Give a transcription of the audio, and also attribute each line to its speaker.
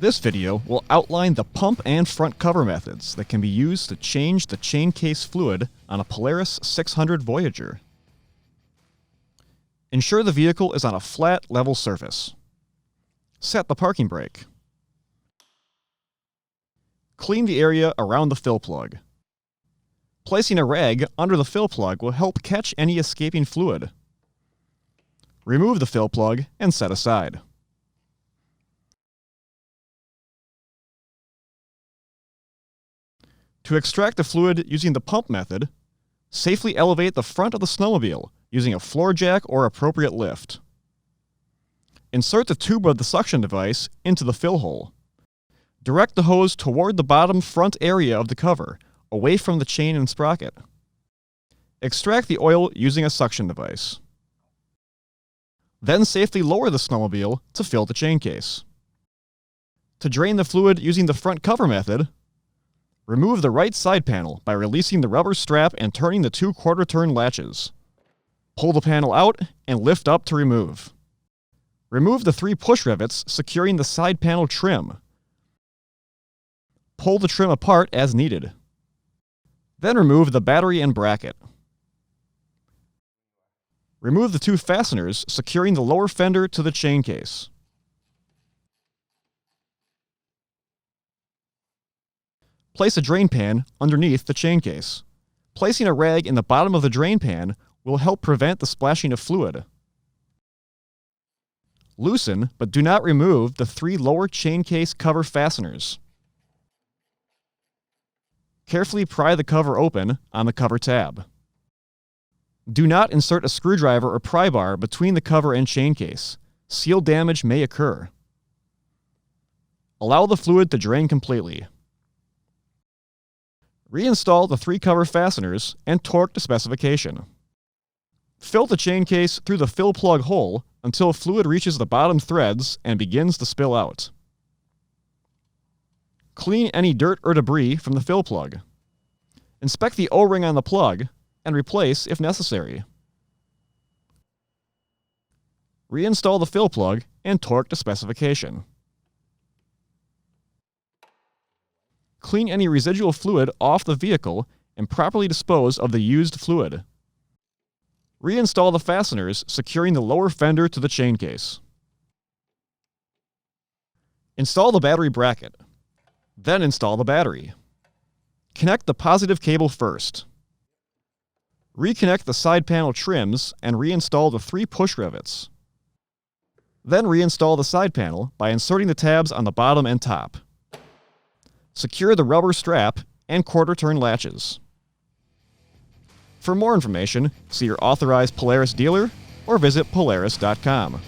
Speaker 1: This video will outline the pump and front cover methods that can be used to change the chain case fluid on a Polaris 600 Voyageur. Ensure the vehicle is on a flat, level surface. Set the parking brake. Clean the area around the fill plug. Placing a rag under the fill plug will help catch any escaping fluid. Remove the fill plug and set aside. To extract the fluid using the pump method, safely elevate the front of the snowmobile using a floor jack or appropriate lift. Insert the tube of the suction device into the fill hole. Direct the hose toward the bottom front area of the cover, away from the chain and sprocket. Extract the oil using a suction device. Then safely lower the snowmobile to fill the chain case. To drain the fluid using the front cover method, remove the right side panel by releasing the rubber strap and turning the 2 quarter-turn latches. Pull the panel out and lift up to remove. Remove the 3 push rivets securing the side panel trim. Pull the trim apart as needed. Then remove the battery and bracket. Remove the 2 fasteners securing the lower fender to the chain case. Place a drain pan underneath the chain case. Placing a rag in the bottom of the drain pan will help prevent the splashing of fluid. Loosen, but do not remove, the 3 lower chain case cover fasteners. Carefully pry the cover open on the cover tab. Do not insert a screwdriver or pry bar between the cover and chain case. Seal damage may occur. Allow the fluid to drain completely. Reinstall the 3 cover fasteners and torque to specification. Fill the chain case through the fill plug hole until fluid reaches the bottom threads and begins to spill out. Clean any dirt or debris from the fill plug. Inspect the O-ring on the plug and replace if necessary. Reinstall the fill plug and torque to specification. Clean any residual fluid off the vehicle and properly dispose of the used fluid. Reinstall the fasteners securing the lower fender to the chain case. Install the battery bracket. Then install the battery. Connect the positive cable first. Reconnect the side panel trims and reinstall the 3 push rivets. Then reinstall the side panel by inserting the tabs on the bottom and top. Secure the rubber strap and quarter-turn latches. For more information, see your authorized Polaris dealer or visit Polaris.com.